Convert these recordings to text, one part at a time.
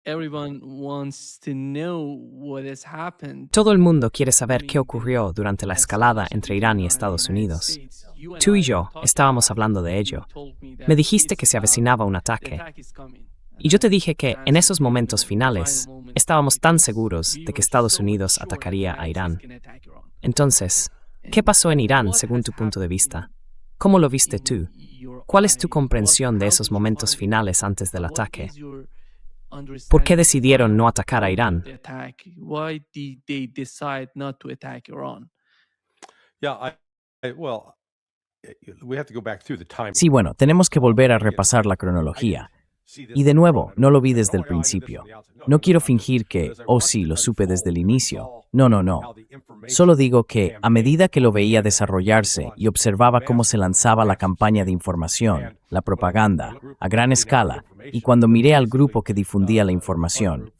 everyone wants to know what has happened. Todo el mundo quiere saber qué ocurrió durante la escalada entre Irán y Estados Unidos. Tú y yo estábamos hablando de ello. Me dijiste que se avecinaba un ataque. Y yo te dije que, en esos momentos finales, estábamos tan seguros de que Estados Unidos atacaría a Irán. Entonces, ¿qué pasó en Irán según tu punto de vista? ¿Cómo lo viste tú? ¿Cuál es tu comprensión de esos momentos finales antes del ataque? ¿Por qué decidieron no atacar a Irán? Why did they decide not to attack Iran? Yeah, well, we have to go back through the time. Sí, bueno, tenemos que volver a repasar la cronología. Y de nuevo, no lo vi desde el principio. No quiero fingir que, oh sí, lo supe desde el inicio. No, no, no. Solo digo que, a medida que lo veía desarrollarse y observaba cómo se lanzaba la campaña de información, la propaganda, a gran escala, y cuando miré al grupo que difundía la información,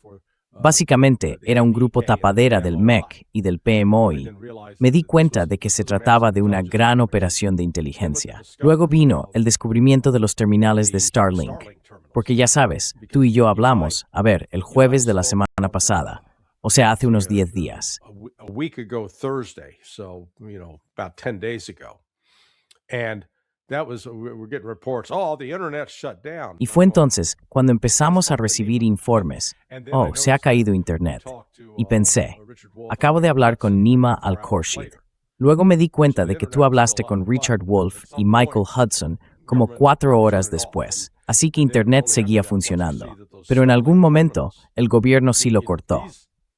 básicamente era un grupo tapadera del MEC y del PMOI, me di cuenta de que se trataba de una gran operación de inteligencia. Luego vino el descubrimiento de los terminales de Starlink. Porque ya sabes, tú y yo hablamos, el jueves de la semana pasada, o sea, hace unos 10 días. A week ago Thursday, so, about 10 days ago. And that was, we're getting reports, the internet shut down. Y fue entonces cuando empezamos a recibir informes, se ha caído internet. Y pensé, acabo de hablar con Nima Al-Khorshid. Luego me di cuenta de que tú hablaste con Richard Wolff y Michael Hudson como 4 horas después. Así que Internet seguía funcionando. Pero en algún momento, el gobierno sí lo cortó.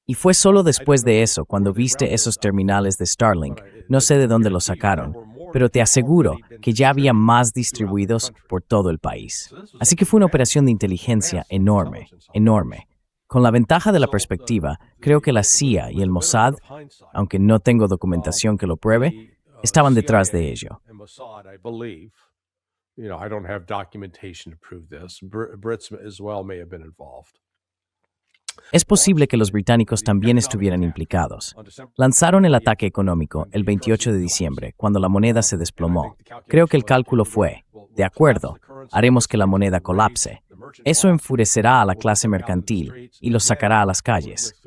Y fue solo después de eso cuando viste esos terminales de Starlink. No sé de dónde los sacaron, pero te aseguro que ya había más distribuidos por todo el país. Así que fue una operación de inteligencia enorme, enorme. Con la ventaja de la perspectiva, creo que la CIA y el Mossad, aunque no tengo documentación que lo pruebe, estaban detrás de ello. I don't have documentation to prove this. Brits as well may have been involved. Es posible que los británicos también estuvieran implicados. Lanzaron el ataque económico el 28 de diciembre, cuando la moneda se desplomó. Creo que el cálculo fue, de acuerdo, haremos que la moneda colapse. Eso enfurecerá a la clase mercantil y los sacará a las calles.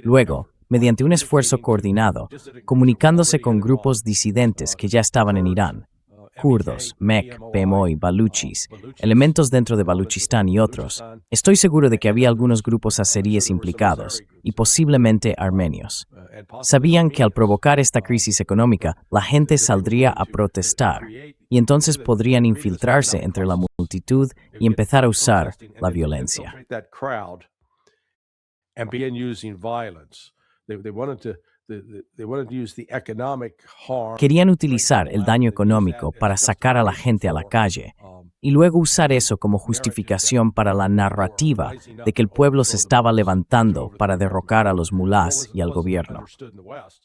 Luego, mediante un esfuerzo coordinado, comunicándose con grupos disidentes que ya estaban en Irán, kurdos, MEK, PMOI, baluchis, elementos dentro de Baluchistán y otros, estoy seguro de que había algunos grupos azeríes implicados y posiblemente armenios. Sabían que al provocar esta crisis económica, la gente saldría a protestar y entonces podrían infiltrarse entre la multitud y empezar a usar la violencia. Querían utilizar el daño económico para sacar a la gente a la calle y luego usar eso como justificación para la narrativa de que el pueblo se estaba levantando para derrocar a los mulás y al gobierno.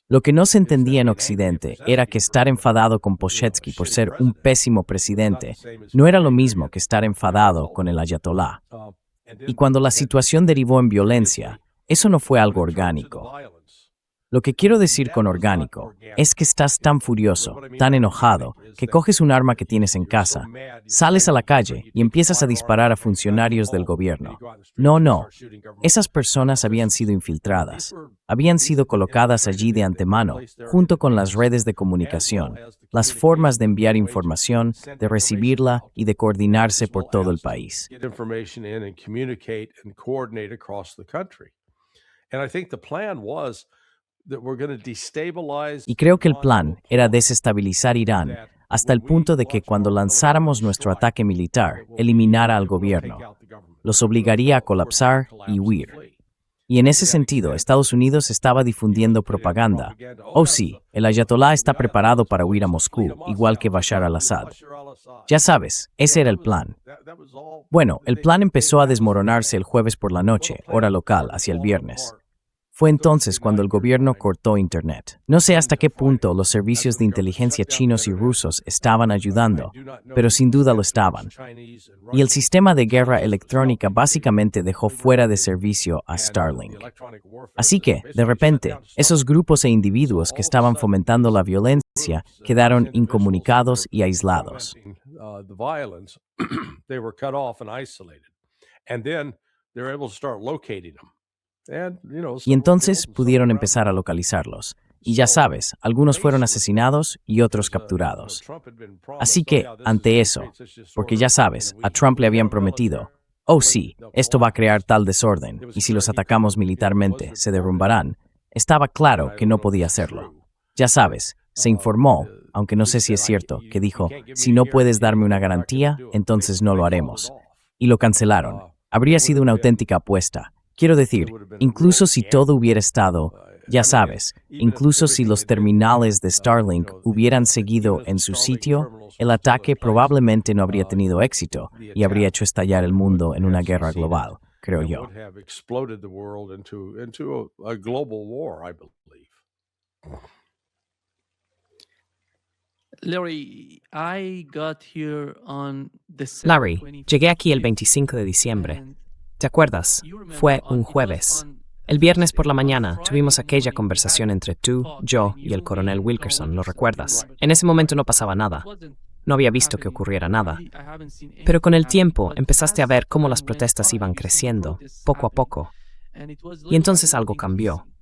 Lo que no se entendía en Occidente era que estar enfadado con Poshetsky por ser un pésimo presidente no era lo mismo que estar enfadado con el ayatolá. Y cuando la situación derivó en violencia, eso no fue algo orgánico. Lo que quiero decir con orgánico es que estás tan furioso, tan enojado, que coges un arma que tienes en casa, sales a la calle y empiezas a disparar a funcionarios del gobierno. No. Esas personas habían sido infiltradas. Habían sido colocadas allí de antemano, junto con las redes de comunicación, las formas de enviar información, de recibirla y de coordinarse por todo el país. Y creo que el plan era desestabilizar Irán hasta el punto de que cuando lanzáramos nuestro ataque militar, eliminara al gobierno. Los obligaría a colapsar y huir. Y en ese sentido, Estados Unidos estaba difundiendo propaganda. Sí, el ayatolá está preparado para huir a Moscú, igual que Bashar al-Assad. Ya sabes, ese era el plan. Bueno, el plan empezó a desmoronarse el jueves por la noche, hora local, hacia el viernes. Fue entonces cuando el gobierno cortó Internet. No sé hasta qué punto los servicios de inteligencia chinos y rusos estaban ayudando, pero sin duda lo estaban. Y el sistema de guerra electrónica básicamente dejó fuera de servicio a Starlink. Así que, de repente, esos grupos e individuos que estaban fomentando la violencia quedaron incomunicados y aislados. they're able to start locating them. And, you know, Y some were entonces killed and some pudieron were empezar a drowned. localizarlos. Y ya sabes, algunos fueron asesinados y otros capturados. Así que, ante eso, porque ya sabes, a Trump le habían prometido, oh sí, esto va a crear tal desorden, y si los atacamos militarmente, se derrumbarán, estaba claro que no podía hacerlo. Ya sabes, se informó, aunque no sé si es cierto, que dijo, si no puedes darme una garantía, entonces no lo haremos. Y lo cancelaron. Habría sido una auténtica apuesta. Quiero decir, incluso si todo hubiera estado, ya sabes, incluso si los terminales de Starlink hubieran seguido en su sitio, el ataque probablemente no habría tenido éxito y habría hecho estallar el mundo en una guerra global, creo That yo. would have exploded the world into a global war, I believe. Larry, I got here on December Larry, 25th, llegué aquí el 25 de diciembre. and ¿Te acuerdas? you remember Fue un it was jueves. on El viernes por la Thursday. On mañana Friday tuvimos aquella morning, we conversación had entre tú, talk, yo and y el you coronel and Wilkerson, ¿lo Wilkerson, recuerdas? you En ese momento no pasaba nada. wasn't No había visto que happening. ocurriera nada. Really, I haven't seen Pero con el anything tiempo happen, but empezaste a as ver cómo time las went protestas by, iban you see creciendo, protests poco a happening, poco. and it was Y little entonces by algo little cambió. increasing.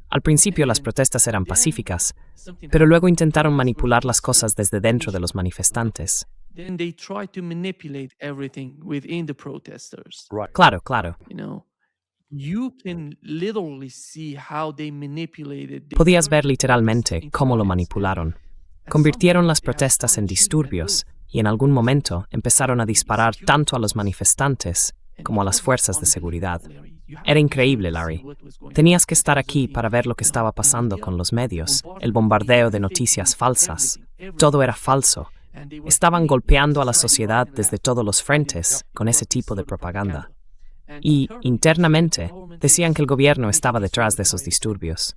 Al principio las And protestas eran then pacíficas, something pero luego happened. intentaron Protests were manipular las peaceful cosas desde dentro de los initially. manifestantes. Then they tried to manipulate everything within the protesters. Right. Claro, claro. You know, you can literally see how they manipulated. They Podías turned ver the literalmente protests into cómo lo riots, manipularon. at Convirtieron some las point they had protestas en started shooting at disturbios both. y en algún momento empezaron a The disparar security tanto a los forces. manifestantes And como a it las was fuerzas de seguridad. unbelievable, Larry. You had Era to be increíble, here to see Larry. what was going Tenías on que estar because of aquí the, para ver lo que you know, estaba the pasando media, con los the medios, el bombardment of the media, bombardeo de the fake noticias news, falsas. everything, Todo era everything. falso. And they were Estaban hitting golpeando a la society right sociedad and desde left, todos los fighting frentes con ese what they tipo de saw the propaganda. propaganda. And Y, internally, they said the internamente, government decían que el is gobierno making estaba this detrás de war esos right. disturbios.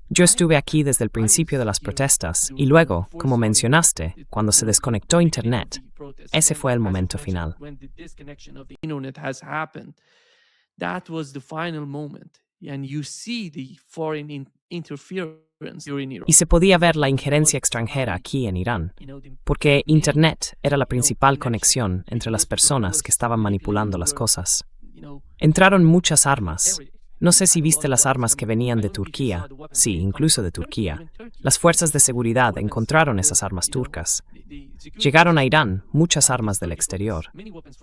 Yo estuve aquí desde el principio de las protestas y luego, como mencionaste, cuando se desconectó Internet, ese fue el momento final. When the disconnection of the internet has happened, that was the final moment. And you see the foreign interference here in Iran. Y se podía ver la injerencia extranjera aquí en Irán, porque Internet era la principal conexión entre las personas que estaban manipulando las cosas. Entraron muchas armas. No sé si viste las armas que venían de Turquía. Sí, incluso de Turquía. Las fuerzas de seguridad encontraron esas armas turcas. Llegaron a Irán muchas armas del exterior.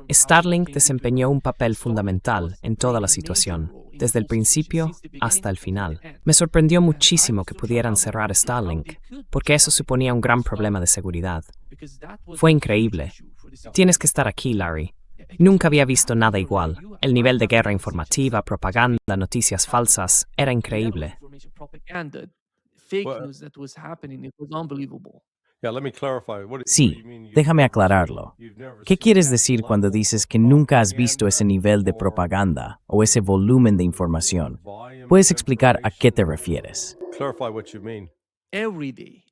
Starlink desempeñó un papel fundamental en toda la situación, desde el principio hasta el final. Me sorprendió muchísimo que pudieran cerrar Starlink, porque eso suponía un gran problema de seguridad. Fue increíble. Tienes que estar aquí, Larry. Nunca había visto nada igual. El nivel de guerra informativa, propaganda, noticias falsas, era increíble. Yeah, let me clarify. What do Sí, you mean déjame aclararlo. you've never ¿Qué seen quieres that decir level cuando of dices que nunca has visto ese nivel de propaganda o ese volumen de información? ¿Puedes explicar a qué te refieres? Clarify what you mean. Every day,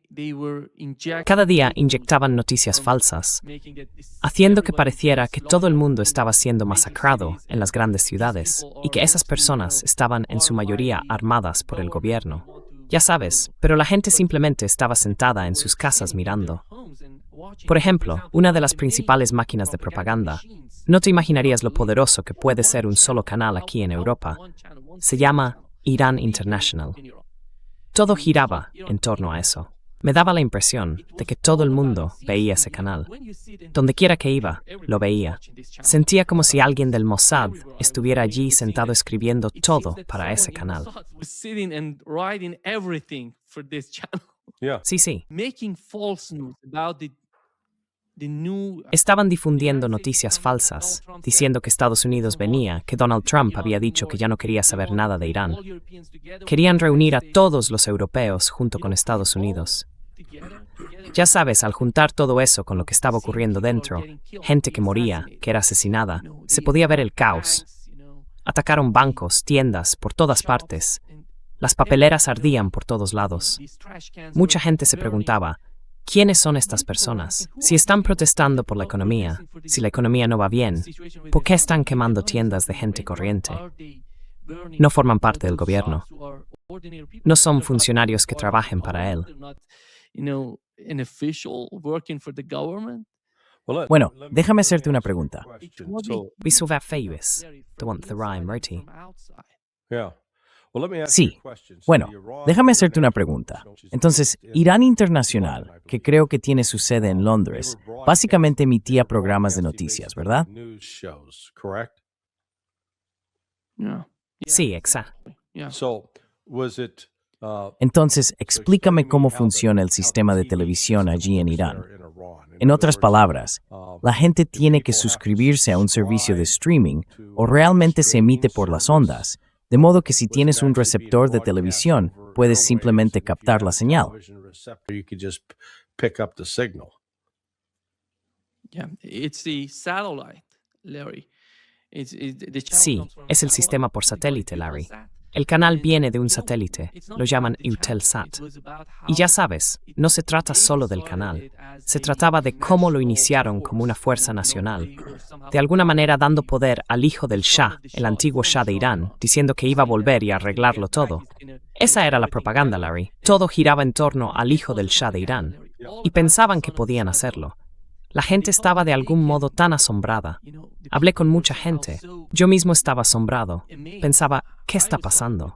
they were injecting Cada día fake news, inyectaban noticias falsas, making it this- haciendo que everybody pareciera que todo el mundo estaba siendo major masacrado cities en las grandes ciudades y que esas personas estaban en su mayoría armadas por el gobierno. Ya sabes, pero la gente simplemente estaba sentada en sus casas mirando. Por ejemplo, una de las principales máquinas de propaganda, no te imaginarías lo poderoso que puede ser un solo canal aquí en Europa, se llama Iran International. Todo giraba en torno a eso. Me daba la impresión de que todo el mundo veía ese canal. Donde quiera que iba, lo veía. Sentía como si alguien del Mossad estuviera allí sentado escribiendo todo para ese canal. Yeah. Sí, sí. Making false news about the new Estaban difundiendo noticias falsas, diciendo que Estados Unidos venía, que Donald Trump había dicho que ya no quería saber nada de Irán. Querían reunir a todos los europeos junto con Estados Unidos. Ya sabes, al juntar todo eso con lo que estaba ocurriendo dentro, gente que moría, que era asesinada, se podía ver el caos. Atacaron bancos, tiendas, por todas partes. Las papeleras ardían por todos lados. Mucha gente se preguntaba, ¿quiénes son estas personas? Si están protestando por la economía, si la economía no va bien, ¿por qué están quemando tiendas de gente corriente? No forman parte del gobierno. No son funcionarios que trabajen para él. Bueno, déjame hacerte una pregunta. Vi så var fejus. Det var inte the rhyme, right? Sí. Bueno, déjame hacerte una pregunta. Entonces, Irán Internacional, que creo que tiene su sede en Londres, básicamente emitía programas de noticias, ¿verdad? Yeah. Sí, exacto. Yeah. Entonces, explícame cómo funciona el sistema de televisión allí en Irán. En otras palabras, ¿la gente tiene que suscribirse a un servicio de streaming o realmente se emite por las ondas? De modo que si tienes un receptor de televisión, puedes simplemente captar la señal. Yeah. It's the satellite, Larry. Sí, es el sistema por satélite, Larry. El canal viene de un satélite, lo llaman Eutelsat. Y ya sabes, no se trata solo del canal, se trataba de cómo lo iniciaron como una fuerza nacional, de alguna manera dando poder al hijo del Shah, el antiguo Shah de Irán, diciendo que iba a volver y arreglarlo todo. Esa era la propaganda, Larry. Todo giraba en torno al hijo del Shah de Irán. Y pensaban que podían hacerlo. La gente estaba de algún modo tan asombrada. Hablé con mucha gente. Yo mismo estaba asombrado. Pensaba, ¿qué está pasando?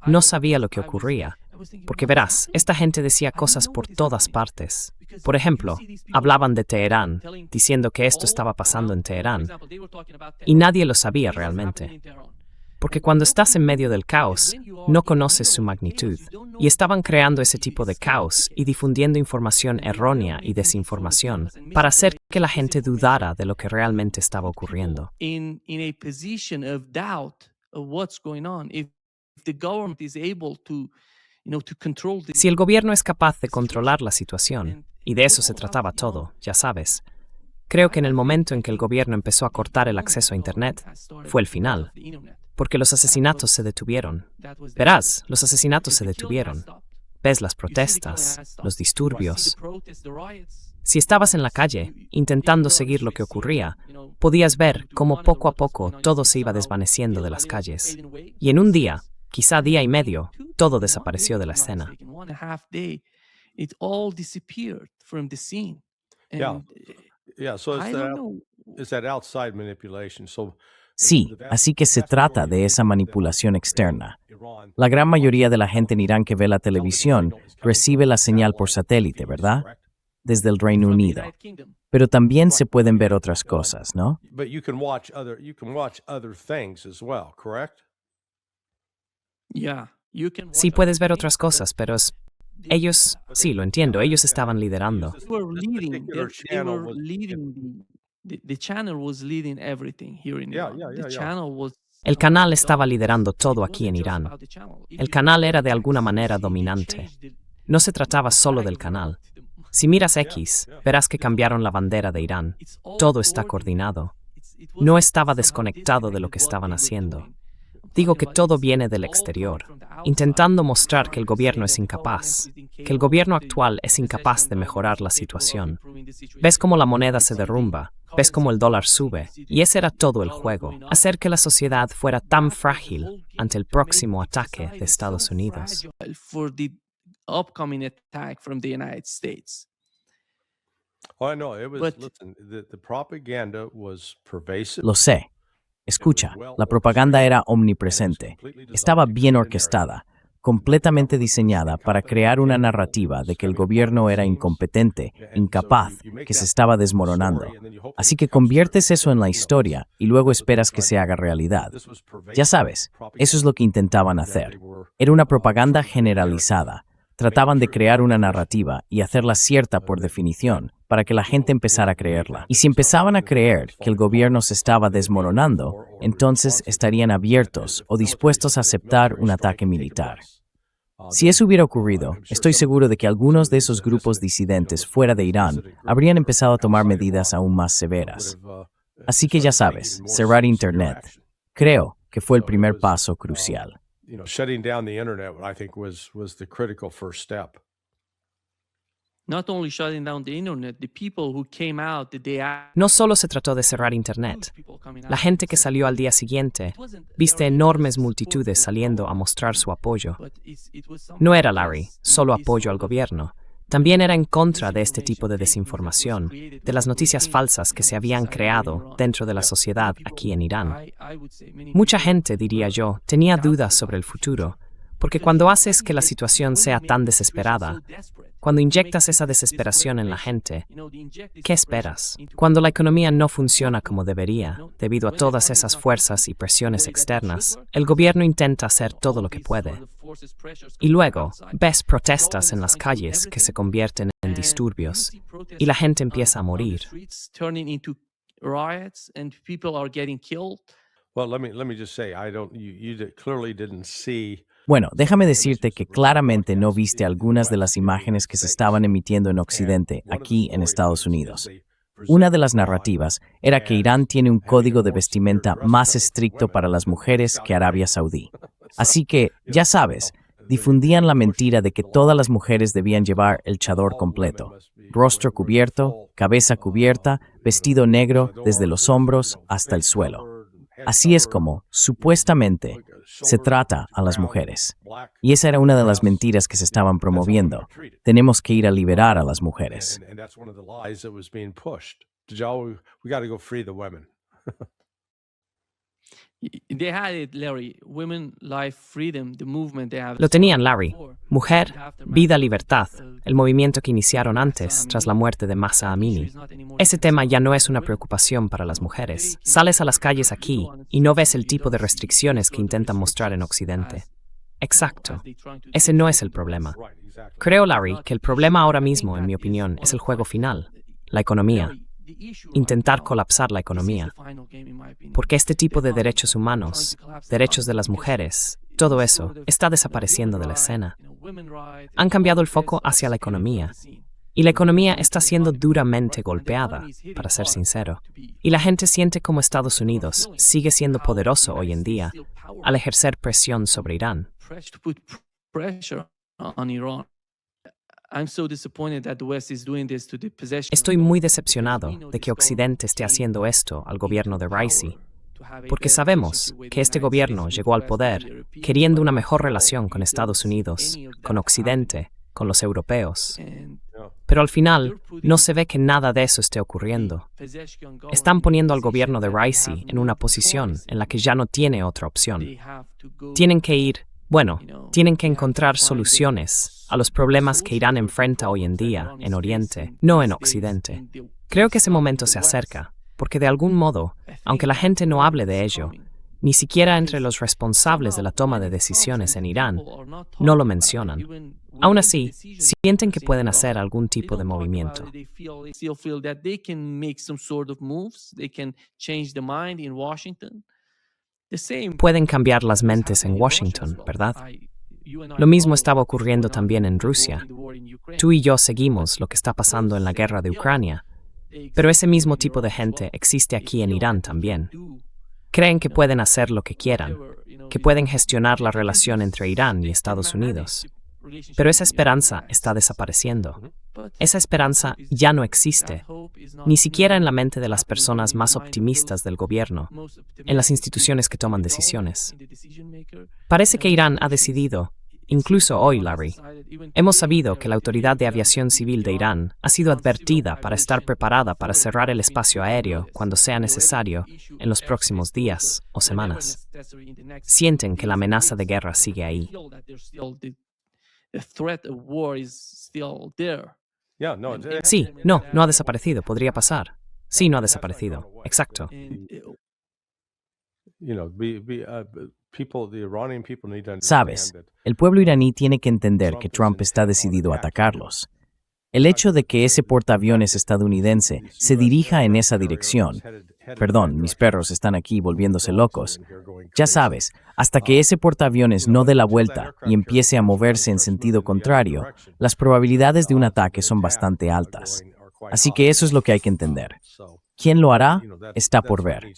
No sabía lo que ocurría. Porque verás, esta gente decía cosas por todas partes. Por ejemplo, hablaban de Teherán, diciendo que esto estaba pasando en Teherán. Y nadie lo sabía realmente. Porque cuando estás en medio del caos, no conoces su magnitud. Y estaban creando ese tipo de caos y difundiendo información errónea y desinformación para hacer que la gente dudara de lo que realmente estaba ocurriendo. In a position of doubt of what's going on, if the government is able to, to control the Si el gobierno es capaz de controlar la situación, y de eso se trataba todo, ya sabes, creo que en el momento en que el gobierno empezó a cortar el acceso a Internet, fue el final. Porque los asesinatos se detuvieron. Verás, los asesinatos se detuvieron. Ves las protestas, los disturbios. Si estabas en la calle, intentando seguir lo que ocurría, podías ver cómo poco a poco todo se iba desvaneciendo de las calles. Y en un día, quizá día y medio, todo desapareció de la escena. It all disappeared from the scene. Yeah. Yeah, so I don't know. it's that outside manipulation. Sí, así que se trata de esa manipulación externa. La gran mayoría de la gente en Irán que ve la televisión recibe la señal por satélite, ¿verdad? Desde el Reino Unido. Pero también se pueden ver otras cosas, ¿no? But you can watch other things as well, correct? Yeah, you can Sí puedes ver otras cosas, pero ellos, sí, lo entiendo, ellos estaban liderando. They were leading. particular They channel were was- leading the channel was leading everything here in Yeah, Iran. yeah, The yeah, yeah. channel was. El canal estaba liderando todo aquí en Irán. El canal era de alguna manera dominante. No se trataba solo del canal. Si miras X, verás que cambiaron la bandera de Irán. Todo está coordinado. No estaba desconectado de lo que estaban haciendo. Digo que todo viene del exterior, intentando mostrar que el gobierno es incapaz, que el gobierno actual es incapaz de mejorar la situación. Ves cómo la moneda se derrumba, ves cómo el dólar sube, y ese era todo el juego, hacer que la sociedad fuera tan frágil ante el próximo ataque de Estados Unidos. For the upcoming attack from the United States. Oh, I know. It was, But- listen, the propaganda was pervasive. Lo sé. Escucha, la propaganda era omnipresente. Estaba bien orquestada, completamente diseñada para crear una narrativa de que el gobierno era incompetente, incapaz, que se estaba desmoronando. Así que conviertes eso en la historia y luego esperas que se haga realidad. Ya sabes, eso es lo que intentaban hacer. Era una propaganda generalizada. Trataban de crear una narrativa y hacerla cierta por definición, para que la gente empezara a creerla. Y si empezaban a creer que el gobierno se estaba desmoronando, entonces estarían abiertos o dispuestos a aceptar un ataque militar. Si eso hubiera ocurrido, estoy seguro de que algunos de esos grupos disidentes fuera de Irán habrían empezado a tomar medidas aún más severas. Así que ya sabes, cerrar Internet. Creo que fue el primer paso crucial. Shutting down the internet, I think, was the critical first step. Not only shutting down the internet, the people who came out the day after. No solo se trató de cerrar Internet. La gente que salió al día siguiente viste enormes multitudes saliendo a mostrar su apoyo. No era, Larry, solo apoyo al gobierno. También era en contra de este tipo de desinformación, de las noticias falsas que se habían creado dentro de la sociedad aquí en Irán. Mucha gente, diría yo, tenía dudas sobre el futuro, porque cuando haces que la situación sea tan desesperada, cuando inyectas esa desesperación en la gente, ¿qué esperas? Cuando la economía no funciona como debería, debido a todas esas fuerzas y presiones externas, el gobierno intenta hacer todo lo que puede. Y luego, ves protestas en las calles que se convierten en disturbios, y la gente empieza a morir. Well, let me just say, clearly didn't see. Bueno, déjame decirte que claramente no viste algunas de las imágenes que se estaban emitiendo en Occidente, aquí en Estados Unidos. Una de las narrativas era que Irán tiene un código de vestimenta más estricto para las mujeres que Arabia Saudí. Así que, ya sabes, difundían la mentira de que todas las mujeres debían llevar el chador completo, rostro cubierto, cabeza cubierta, vestido negro desde los hombros hasta el suelo. Así es como, supuestamente, se trata a las mujeres. Y esa era una de las mentiras que se estaban promoviendo. Tenemos que ir a liberar a las mujeres. Lo tenían, Larry. Mujer, vida, libertad. El movimiento que iniciaron antes, tras la muerte de Mahsa Amini. Ese tema ya no es una preocupación para las mujeres. Sales a las calles aquí y no ves el tipo de restricciones que intentan mostrar en Occidente. Exacto. Ese no es el problema. Creo, Larry, que el problema ahora mismo, en mi opinión, es el juego final, la economía. Intentar colapsar la economía. Porque este tipo de derechos humanos, derechos de las mujeres, todo eso está desapareciendo de la escena. Han cambiado el foco hacia la economía. Y la economía está siendo duramente golpeada, para ser sincero. Y la gente siente como Estados Unidos sigue siendo poderoso hoy en día al ejercer presión sobre Irán. Estoy muy decepcionado de que Occidente esté haciendo esto al gobierno de Raisi, porque sabemos que este gobierno llegó al poder queriendo una mejor relación con Estados Unidos, con Occidente, con los europeos. Pero al final, no se ve que nada de eso esté ocurriendo. Están poniendo al gobierno de Raisi en una posición en la que ya no tiene otra opción. Tienen que encontrar soluciones a los problemas que Irán enfrenta hoy en día en Oriente, no en Occidente. Creo que ese momento se acerca, porque de algún modo, aunque la gente no hable de ello, ni siquiera entre los responsables de la toma de decisiones en Irán, no lo mencionan. Aún así, sienten que pueden hacer algún tipo de movimiento. Pueden cambiar las mentes en Washington, ¿verdad? Lo mismo estaba ocurriendo también en Rusia. Tú y yo seguimos lo que está pasando en la guerra de Ucrania, pero ese mismo tipo de gente existe aquí en Irán también. Creen que pueden hacer lo que quieran, que pueden gestionar la relación entre Irán y Estados Unidos. Pero esa esperanza está desapareciendo. Esa esperanza ya no existe, ni siquiera en la mente de las personas más optimistas del gobierno, en las instituciones que toman decisiones. Parece que Irán ha decidido, incluso hoy, Larry, hemos sabido que la Autoridad de Aviación Civil de Irán ha sido advertida para estar preparada para cerrar el espacio aéreo cuando sea necesario en los próximos días o semanas. Sienten que la amenaza de guerra sigue ahí. Sí, no ha desaparecido, podría pasar. Sí, no ha desaparecido, exacto. Sabes, el pueblo iraní tiene que entender que Trump está decidido a atacarlos. El hecho de que ese portaaviones estadounidense se dirija en esa dirección, perdón, mis perros están aquí volviéndose locos, ya sabes, hasta que ese portaaviones no dé la vuelta y empiece a moverse en sentido contrario, las probabilidades de un ataque son bastante altas. Así que eso es lo que hay que entender. ¿Quién lo hará? Está por ver.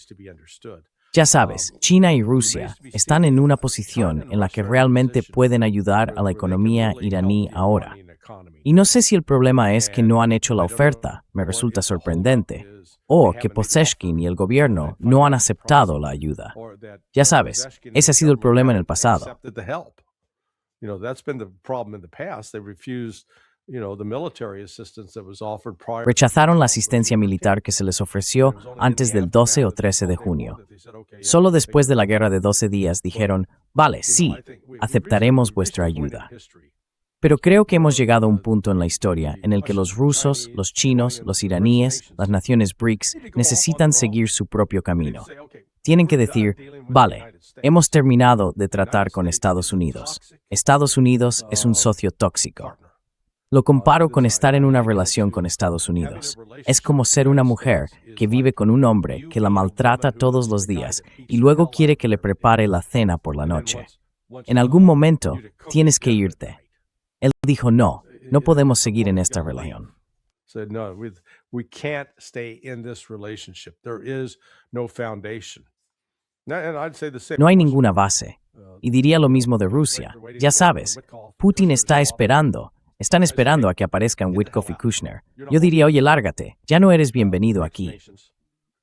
Ya sabes, China y Rusia están en una posición en la que realmente pueden ayudar a la economía iraní ahora. Y no sé si el problema es que no han hecho la oferta, me resulta sorprendente, o que Pezeshkian y el gobierno no han aceptado la ayuda. Ya sabes, ese ha sido el problema en el pasado. Rechazaron la asistencia militar que se les ofreció antes del 12 o 13 de junio. Solo después de la guerra de 12 días dijeron, vale, sí, aceptaremos vuestra ayuda. Pero creo que hemos llegado a un punto en la historia en el que los rusos, los chinos, los iraníes, las naciones BRICS necesitan seguir su propio camino. Tienen que decir, vale, hemos terminado de tratar con Estados Unidos. Estados Unidos es un socio tóxico. Lo comparo con estar en una relación con Estados Unidos. Es como ser una mujer que vive con un hombre que la maltrata todos los días y luego quiere que le prepare la cena por la noche. En algún momento, tienes que irte. Él dijo, no podemos seguir en esta relación. No hay ninguna base. Y diría lo mismo de Rusia. Ya sabes, Putin está esperando. Están esperando a que aparezcan Witkoff y Kushner. Yo diría, oye, lárgate. Ya no eres bienvenido aquí.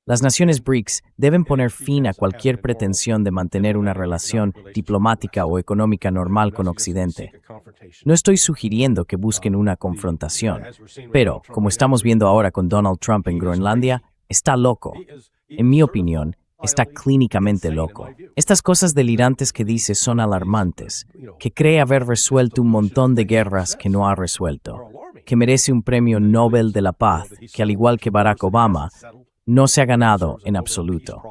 Las naciones BRICS deben poner fin a cualquier pretensión de mantener una relación diplomática o económica normal con Occidente. No estoy sugiriendo que busquen una confrontación, pero, como estamos viendo ahora con Donald Trump en Groenlandia, está loco. En mi opinión, está clínicamente loco. Estas cosas delirantes que dice son alarmantes, que cree haber resuelto un montón de guerras que no ha resuelto, que merece un premio Nobel de la Paz, que al igual que Barack Obama, no se ha ganado en absoluto.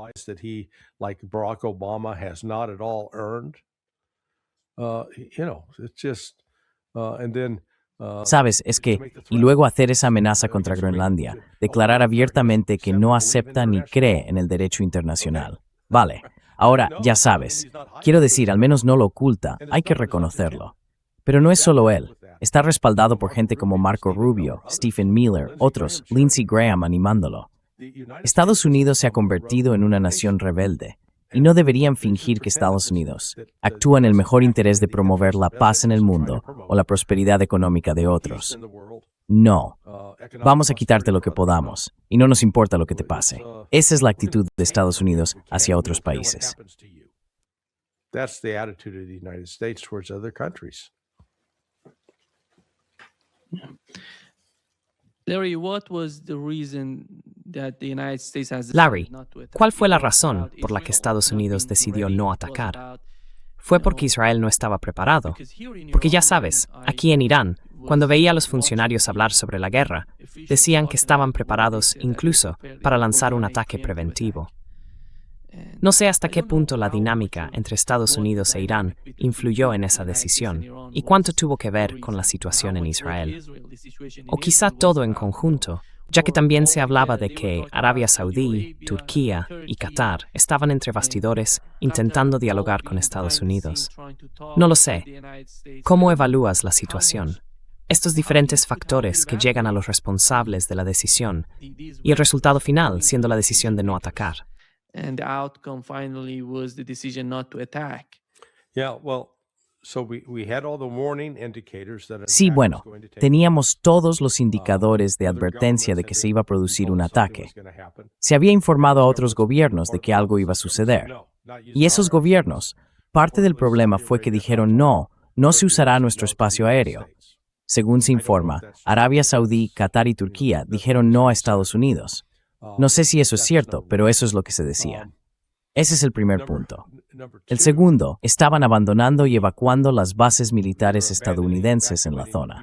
Sabes, es que, y luego hacer esa amenaza contra Groenlandia, declarar abiertamente que no acepta ni cree en el derecho internacional. Vale, ahora ya sabes, quiero decir, al menos no lo oculta, hay que reconocerlo. Pero no es solo él, está respaldado por gente como Marco Rubio, Stephen Miller, otros, Lindsey Graham animándolo. Estados Unidos se ha convertido en una nación rebelde, y no deberían fingir que Estados Unidos actúa en el mejor interés de promover la paz en el mundo o la prosperidad económica de otros. No. Vamos a quitarte lo que podamos, y no nos importa lo que te pase. Esa es la actitud de Estados Unidos hacia otros países. Larry, ¿cuál fue la razón por la que Estados Unidos decidió no atacar? ¿Fue porque Israel no estaba preparado? Porque ya sabes, aquí en Irán, cuando veía a los funcionarios hablar sobre la guerra, decían que estaban preparados incluso para lanzar un ataque preventivo. No sé hasta qué punto la dinámica entre Estados Unidos e Irán influyó en esa decisión y cuánto tuvo que ver con la situación en Israel. O quizá todo en conjunto, ya que también se hablaba de que Arabia Saudí, Turquía y Qatar estaban entre bastidores intentando dialogar con Estados Unidos. No lo sé. ¿Cómo evalúas la situación? Estos diferentes factores que llegan a los responsables de la decisión y el resultado final siendo la decisión de no atacar. And the outcome finally was the decision not to attack. Sí, bueno, teníamos todos los indicadores de advertencia de que se iba a producir un ataque. Se había informado a otros gobiernos de que algo iba a suceder. Y esos gobiernos, parte del problema fue que dijeron no se usará nuestro espacio aéreo. Según se informa, Arabia Saudí, Qatar y Turquía dijeron no a Estados Unidos. No sé si eso es cierto, pero eso es lo que se decía. Ese es el primer punto. El segundo, estaban abandonando y evacuando las bases militares estadounidenses en la zona.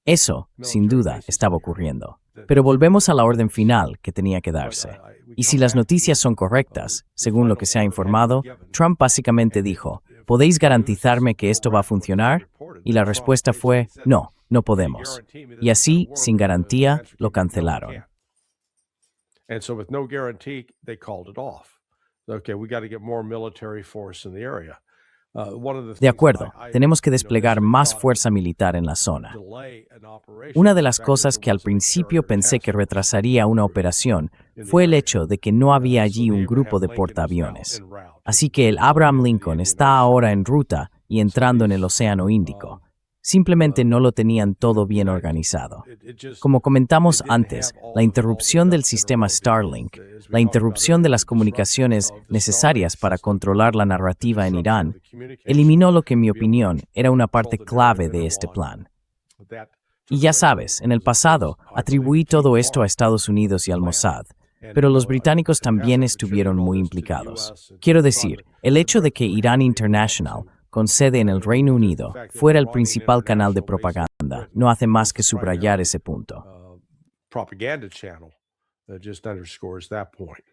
Eso, sin duda, estaba ocurriendo. Pero volvemos a la orden final que tenía que darse. Y si las noticias son correctas, según lo que se ha informado, Trump básicamente dijo, ¿podéis garantizarme que esto va a funcionar? Y la respuesta fue, no podemos. Y así, sin garantía, lo cancelaron. And so with no guarantee, they called it off. Okay, we got to get more military force in the area. De acuerdo, tenemos que desplegar más fuerza militar en la zona. Una de las cosas que al principio pensé que retrasaría una operación fue el hecho de que no había allí un grupo de portaaviones. Así que el Abraham Lincoln está ahora en ruta y entrando en el Océano Índico. Simplemente no lo tenían todo bien organizado. Como comentamos antes, la interrupción del sistema Starlink, la interrupción de las comunicaciones necesarias para controlar la narrativa en Irán, eliminó lo que en mi opinión era una parte clave de este plan. Y ya sabes, en el pasado atribuí todo esto a Estados Unidos y al Mossad, pero los británicos también estuvieron muy implicados. Quiero decir, el hecho de que Iran International, con sede en el Reino Unido, fuera el principal canal de propaganda, no hace más que subrayar ese punto. Propaganda channel that just underscores that point.